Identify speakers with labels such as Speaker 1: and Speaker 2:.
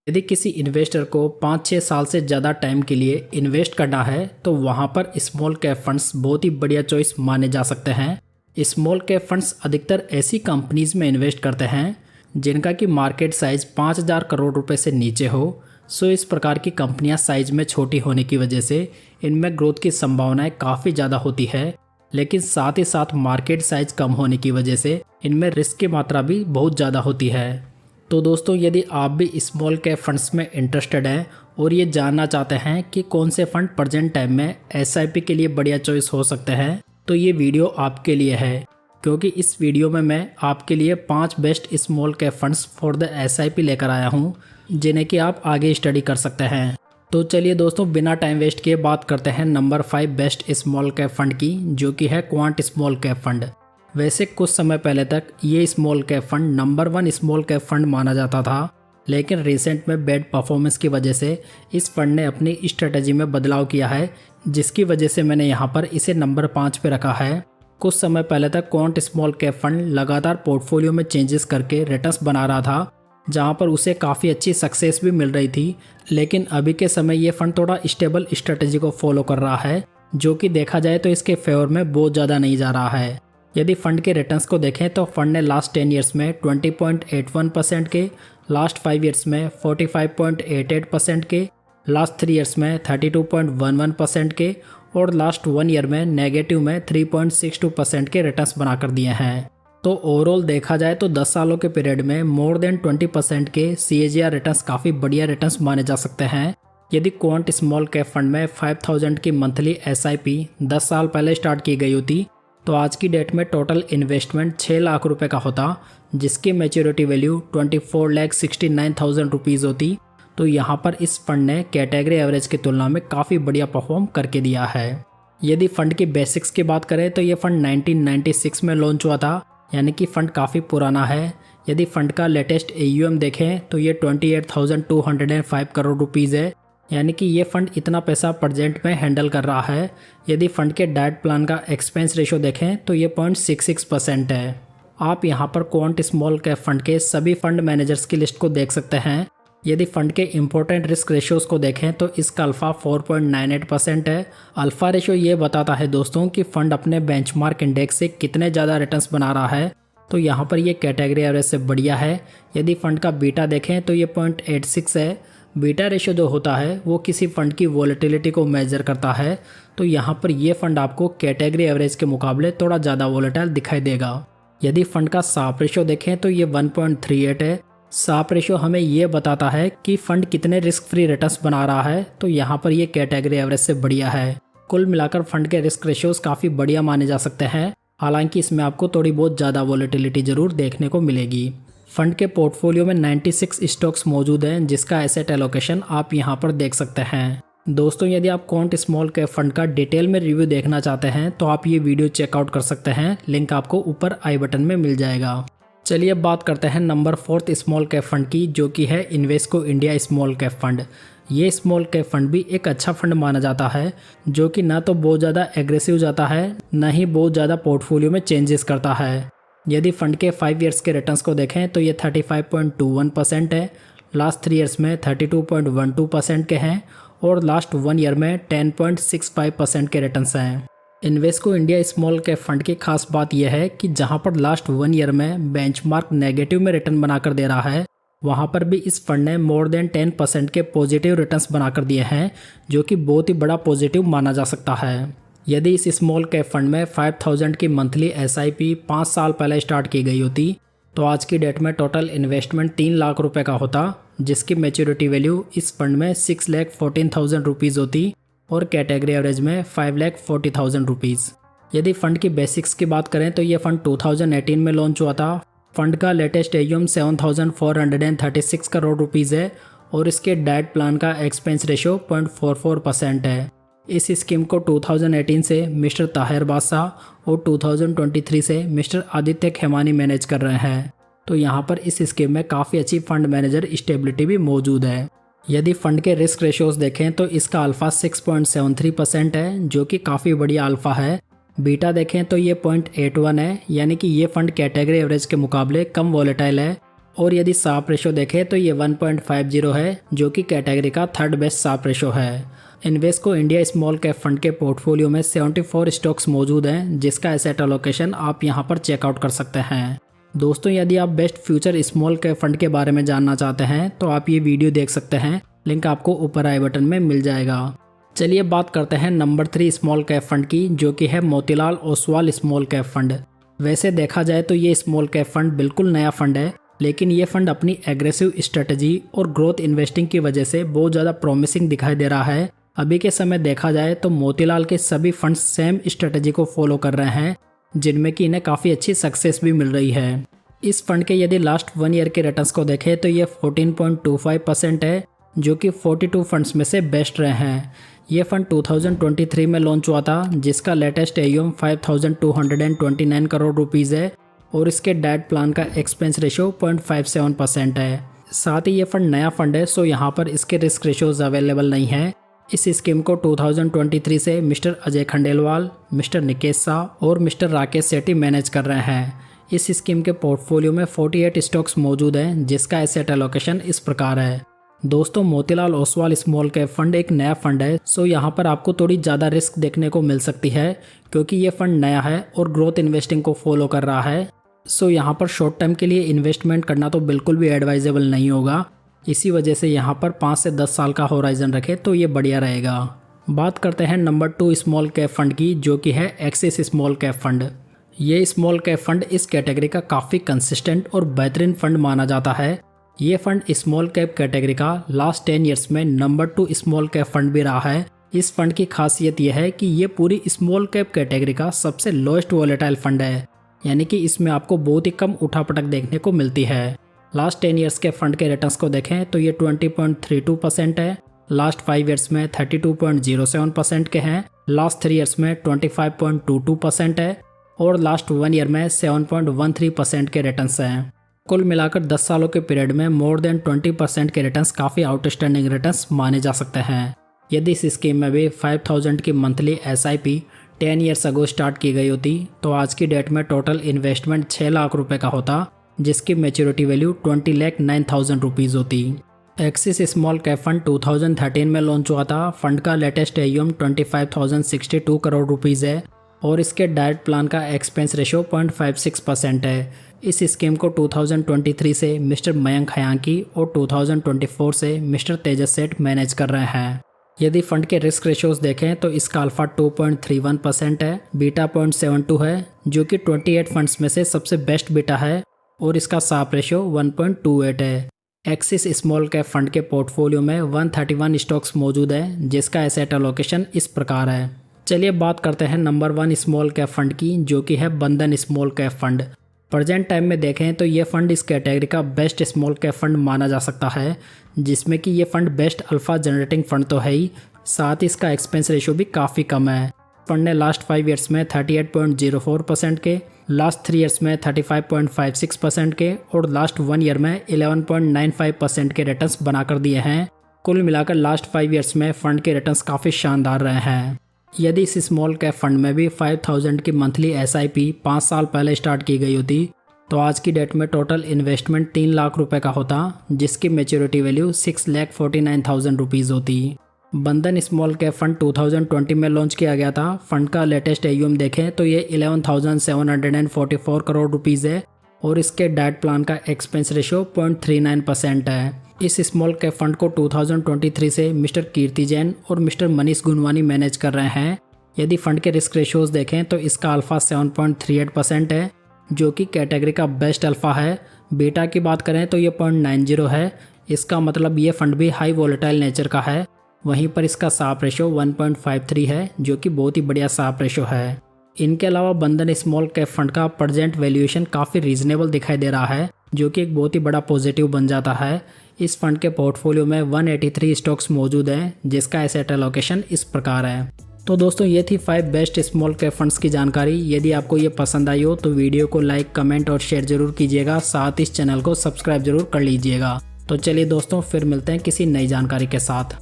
Speaker 1: यदि किसी इन्वेस्टर को 5-6 साल से ज़्यादा टाइम के लिए इन्वेस्ट करना है तो वहाँ पर स्मॉल कैप फंड्स बहुत ही बढ़िया चॉइस माने जा सकते हैं। स्मॉल कैप फंड्स अधिकतर ऐसी कंपनीज में इन्वेस्ट करते हैं जिनका कि मार्केट साइज 5,000 करोड़ रुपए से नीचे हो। सो इस प्रकार की कंपनियां साइज में छोटी होने की वजह से इनमें ग्रोथ की संभावनाएं काफ़ी ज़्यादा होती है, लेकिन साथ ही साथ मार्केट साइज कम होने की वजह से इनमें रिस्क की मात्रा भी बहुत ज़्यादा होती है। तो दोस्तों, यदि आप भी स्मॉल कैप फंड्स में इंटरेस्टेड हैं और ये जानना चाहते हैं कि कौन से फंड प्रेजेंट टाइम में एसआईपी के लिए बढ़िया चॉइस हो सकते हैं, तो ये वीडियो आपके लिए है, क्योंकि इस वीडियो में मैं आपके लिए 5 best small cap funds for the SIP लेकर आया हूँ जिन्हें कि आप आगे स्टडी कर सकते हैं। तो चलिए दोस्तों, बिना टाइम वेस्ट किए बात करते हैं number 5 best small cap fund की, जो कि है क्वांट स्मॉल कैप फंड। वैसे कुछ समय पहले तक ये small cap fund number 1 small cap fund माना जाता था, लेकिन रिसेंट में बैड परफॉर्मेंस की वजह से इस फंड ने अपनी स्ट्रेटजी में बदलाव किया है, जिसकी वजह से मैंने यहाँ पर इसे नंबर 5 पे रखा है। कुछ समय पहले तक क्वांट स्मॉल कैप फंड लगातार पोर्टफोलियो में चेंजेस करके रिटर्न्स बना रहा था, जहाँ पर उसे काफ़ी अच्छी सक्सेस भी मिल रही थी, लेकिन अभी के समय ये फंड थोड़ा स्टेबल स्ट्रेटजी को फॉलो कर रहा है, जो कि देखा जाए तो इसके फेवर में बहुत ज़्यादा नहीं जा रहा है। यदि फंड के रिटर्न्स को देखें तो फंड ने लास्ट 10 ईयर्स में 20.81% के, लास्ट 5 ईयर्स में 45.88% के, लास्ट 3 ईयर्स में 32.11% के और लास्ट 1 ईयर में नेगेटिव में 3.62% के रिटर्न्स बनाकर दिए हैं। तो ओवरऑल देखा जाए तो 10 सालों के पीरियड में मोर देन 20% के CAGR रिटर्न्स काफ़ी बढ़िया रिटर्न्स माने जा सकते हैं। यदि क्वांट स्मॉल कैप फंड में 5,000 की मंथली SIP 10 साल पहले स्टार्ट की गई होती तो आज की डेट में टोटल इन्वेस्टमेंट 6 लाख रुपए का होता, जिसकी मैच्योरिटी वैल्यू 24,69,000 रुपीज़ होती। तो यहाँ पर इस फंड ने कैटेगरी एवरेज की तुलना में काफ़ी बढ़िया परफॉर्म करके दिया है। यदि फंड की बेसिक्स की बात करें तो ये फंड 1996 में लॉन्च हुआ था, यानी कि फ़ंड काफ़ी पुराना है। यदि फ़ंड का लेटेस्ट AUM देखें तो ये 28,205 करोड़ रुपीज़ है, यानी कि ये फ़ंड इतना पैसा प्रेजेंट में हैंडल कर रहा है। यदि फ़ंड के डाइट प्लान का एक्सपेंस रेशो देखें तो ये 0.66% है। आप यहाँ पर क्वांट स्मॉल कैप फंड के सभी फंड मैनेजर्स की लिस्ट को देख सकते हैं। यदि फंड के इंपॉर्टेंट रिस्क रेशियोज़ को देखें तो इसका अल्फ़ा 4.98% है। अल्फ़ा रेशियो ये बताता है दोस्तों कि फ़ंड अपने बेंचमार्क इंडेक्स से कितने ज़्यादा रिटर्न्स बना रहा है, तो यहाँ पर ये कैटेगरी एवरेज से बढ़िया है। यदि फ़ंड का बीटा देखें तो ये 0.86 है। बीटा रेशियो जो होता है वो किसी फ़ंड की वॉलेटिलिटी को मेजर करता है, तो यहाँ पर ये फ़ंड आपको कैटेगरी एवरेज के मुकाबले थोड़ा ज़्यादा वॉलेटाइल दिखाई देगा। यदि फ़ंड का साप रेशियो देखें तो ये 1.38 है। साप रेशियो हमें ये बताता है कि फ़ंड कितने रिस्क फ्री रिटर्न्स बना रहा है, तो यहाँ पर ये कैटेगरी एवरेज से बढ़िया है। कुल मिलाकर फ़ंड के रिस्क रेशियोज काफ़ी बढ़िया माने जा सकते हैं, हालांकि इसमें आपको थोड़ी बहुत ज़्यादा वॉलेटिलिटी ज़रूर देखने को मिलेगी। फ़ंड के पोर्टफोलियो में 96 स्टॉक्स मौजूद हैं, जिसका एसेट एलोकेशन आप यहाँ पर देख सकते हैं। दोस्तों, यदि आप क्वांट स्मॉल कैप फंड का डिटेल में रिव्यू देखना चाहते हैं तो आप ये वीडियो चेकआउट कर सकते हैं, लिंक आपको ऊपर आई बटन में मिल जाएगा। चलिए अब बात करते हैं नंबर 4 स्मॉल कैप फंड की, जो कि है Invesco India small cap fund. ये स्मॉल कैप फंड भी एक अच्छा फंड माना जाता है, जो कि ना तो बहुत ज़्यादा एग्रेसिव जाता है, ना ही बहुत ज़्यादा पोर्टफोलियो में चेंजेस करता है। यदि फंड के 5 ईयर्स के रिटर्न्स को देखें तो ये 35.21% है, लास्ट 3 ईयर्स में 32.12% के हैं और लास्ट 1 ईयर में 10.65% के रिटर्न्स हैं। Invesco India small cap fund की खास बात यह है कि जहां पर लास्ट 1 ईयर में बेंचमार्क नेगेटिव में रिटर्न बनाकर दे रहा है, वहां पर भी इस फंड ने मोर देन 10% के पॉजिटिव रिटर्न्स बनाकर दिए हैं, जो कि बहुत ही बड़ा पॉजिटिव माना जा सकता है। यदि इस स्मॉल कैप फंड में 5,000 की मंथली SIP 5 साल पहले स्टार्ट की गई होती तो आज की डेट में टोटल इन्वेस्टमेंट 3 लाख रुपए का होता, जिसकी मैच्योरिटी वैल्यू इस फंड में 6,14,000 रुपीज़ होती और कैटेगरी एवरेज में 5,40,000 रुपीज़। यदि फ़ंड की बेसिक्स की बात करें तो ये फ़ंड 2018 में लॉन्च हुआ था। फ़ंड का लेटेस्ट AUM 7,436 करोड़ रुपीज़ है और इसके डाइट प्लान का एक्सपेंस रेशियो 0.44% है। इस स्कीम को 2018 से मिस्टर ताहिर बादशाह और 2023 से मिस्टर आदित्य खेमानी मैनेज कर रहे हैं, तो यहाँ पर इस स्कीम में काफ़ी अच्छी फंड मैनेजर स्टेबिलिटी भी मौजूद है। यदि फंड के रिस्क रेशियोज देखें तो इसका अल्फ़ा 6.73% है, जो कि काफ़ी बढ़िया अल्फ़ा है। बीटा देखें तो ये 0.81 है, यानी कि ये फंड कैटेगरी एवरेज के मुकाबले कम वॉलेटाइल है और यदि साप रेशो देखें तो ये 1.50 है, जो कि कैटेगरी का थर्ड बेस्ट साप रेशो है। Invesco India small cap fund के पोर्टफोलियो में 74 स्टॉक्स मौजूद हैं, जिसका एसेट एलोकेशन आप यहां पर चेकआउट कर सकते हैं। दोस्तों, यदि आप best future small cap fund के बारे में जानना चाहते हैं तो आप ये वीडियो देख सकते हैं, लिंक आपको ऊपर आई बटन में मिल जाएगा। चलिए बात करते हैं नंबर 3 स्मॉल कैप फंड की, जो कि है Motilal Oswal small cap fund. वैसे देखा जाए तो ये स्मॉल कैप फंड बिल्कुल नया फंड है, लेकिन ये फंड अपनी एग्रेसिव स्ट्रेटजी और ग्रोथ इन्वेस्टिंग की वजह से बहुत ज़्यादा प्रॉमिसिंग दिखाई दे रहा है। अभी के समय देखा जाए तो मोतीलाल के सभी फंड्स सेम स्ट्रेटजी को फॉलो कर रहे हैं, जिनमें कि इन्हें काफ़ी अच्छी सक्सेस भी मिल रही है। इस फंड के यदि लास्ट 1 ईयर के रिटर्न्स को देखें तो ये 14.25% है, जो कि 42 फंड्स में से बेस्ट रहे हैं। ये फंड 2023 में लॉन्च हुआ था, जिसका लेटेस्ट AUM 5229 करोड़ रुपीज़ है और इसके डेट प्लान का एक्सपेंस रेशो 0.57% है। साथ ही ये फंड नया फंड है, सो यहाँ पर इसके रिस्क रेशोज अवेलेबल नहीं है। इस स्कीम को 2023 से मिस्टर अजय खंडेलवाल, मिस्टर निकेश शाह और मिस्टर राकेश सेठी मैनेज कर रहे हैं। इस स्कीम के पोर्टफोलियो में 48 स्टॉक्स मौजूद हैं, जिसका एसेट एलोकेशन इस प्रकार है। दोस्तों, Motilal Oswal small cap fund एक नया फंड है, सो यहाँ पर आपको थोड़ी ज़्यादा रिस्क देखने को मिल सकती है, क्योंकि ये फंड नया है और ग्रोथ इन्वेस्टिंग को फॉलो कर रहा है। सो यहाँ पर शॉर्ट टर्म के लिए इन्वेस्टमेंट करना तो बिल्कुल भी एडवाइजेबल नहीं होगा। इसी वजह से यहाँ पर 5 से 10 साल का होराइजन रखें तो ये बढ़िया रहेगा। बात करते हैं नंबर 2 स्मॉल कैप फंड की, जो कि है एक्सिस स्मॉल कैप फंड। ये स्मॉल कैप फंड इस कैटेगरी का काफ़ी कंसिस्टेंट और बेहतरीन फंड माना जाता है। ये फंड स्मॉल कैप कैटेगरी का लास्ट 10 ईयर्स में नंबर 2 स्मॉल कैप फंड भी रहा है। इस फंड की खासियत यह है कि ये पूरी स्मॉल कैप कैटेगरी का सबसे लोएस्ट वॉलेटाइल फंड है, यानी कि इसमें आपको बहुत ही कम उठापटक देखने को मिलती है। लास्ट 10 ईयर्स के फंड के रिटर्न्स को देखें तो ये 20.32% है, लास्ट 5 ईयर्स में 32.07% के हैं, लास्ट 3 ईयर्स में 25.22% है और लास्ट 1 ईयर में 7.13% के रिटर्न्स हैं। कुल मिलाकर 10 सालों के पीरियड में मोर देन 20% के रिटर्न्स काफ़ी आउटस्टैंडिंग रिटर्न्स माने जा सकते हैं। यदि इस स्कीम में भी 5000 की monthly SIP 10 years ago start की गई होती तो आज की डेट में टोटल इन्वेस्टमेंट 6 लाख रुपए का होता, जिसकी मैच्योरिटी वैल्यू 20,09,000 रुपीज़ होती। एक्सिस स्मॉल कैप फंड 2013 में लॉन्च हुआ था। फंड का लेटेस्ट AUM 25,062 करोड़ रुपीज़ है और इसके डायरेक्ट प्लान का एक्सपेंस रेशो 0.56% है। इस स्कीम को 2023 से मिस्टर मयंक हयांकी और 2024 से मिस्टर तेजस सेठ मैनेज कर रहे हैं। यदि फंड के रिस्क रेशोज देखें तो इसका अल्फा 2.31% है, बीटा 0.72 है, जो कि 28 फंड्स में से सबसे बेस्ट बीटा है और इसका साप रेशो 1.28 है। एक्सिस स्मॉल कैप फंड के पोर्टफोलियो में 131 स्टॉक्स मौजूद है, जिसका एसेट एलोकेशन इस प्रकार है। चलिए बात करते हैं नंबर 1 स्मॉल कैप फंड की, जो कि है बंधन small cap fund. Present time में देखें तो ये फंड इस कैटेगरी का बेस्ट स्मॉल कैप फंड माना जा सकता है, जिसमें कि ये fund best alpha generating fund तो है ही, साथ ही इसका एक्सपेंस रेशो भी काफ़ी कम है। फंड ने लास्ट 5 ईयर्स में 38.04% के, लास्ट 3 ईयर्स में 35.56% के और लास्ट 1 ईयर में 11.95% के रिटर्न्स बनाकर दिए हैं। कुल मिलाकर लास्ट 5 ईयर्स में फंड के रिटर्न्स काफ़ी शानदार रहे हैं। यदि इस स्मॉल कैप फंड में भी 5000 की मंथली SIP 5 साल पहले स्टार्ट की गई होती तो आज की डेट में टोटल इन्वेस्टमेंट 3 लाख रुपए का होता, जिसकी मैच्योरिटी वैल्यू 6,49,000 रुपीज़ होती। बंधन स्मॉल कैप फंड 2020 में लॉन्च किया गया था। फंड का लेटेस्ट AUM देखें तो ये 11,744 करोड़ रुपीज़ है और इसके डाइट प्लान का एक्सपेंस रेशो 0.39% है। इस स्मॉल कैप फंड को 2023 से मिस्टर कीर्ति जैन और मिस्टर मनीष गुनवानी मैनेज कर रहे हैं। यदि फंड के रिस्क रेशोज देखें तो इसका अल्फा 7.38% है, जो कि कैटेगरी का बेस्ट अल्फा है। बीटा की बात करें तो ये 0.90 है, इसका मतलब ये फंड भी हाई वॉलेटाइल नेचर का है। वहीं पर इसका साप रेशो 1.53 है, जो कि बहुत ही बढ़िया साप रेशो है। इनके अलावा बंधन स्मॉल कैप फंड का प्रेजेंट वैल्यूएशन काफ़ी रीजनेबल दिखाई दे रहा है, जो कि एक बहुत ही बड़ा पॉजिटिव बन जाता है। इस फंड के पोर्टफोलियो में 183 स्टॉक्स मौजूद हैं, जिसका एसेट एलोकेशन इस प्रकार है। तो दोस्तों, ये थी 5 बेस्ट स्मॉल कैप फंड्स की जानकारी। यदि आपको ये पसंद आई हो तो वीडियो को लाइक, कमेंट और शेयर जरूर कीजिएगा। साथ ही इस चैनल को सब्सक्राइब जरूर कर लीजिएगा। तो चलिए दोस्तों, फिर मिलते हैं किसी नई जानकारी के साथ।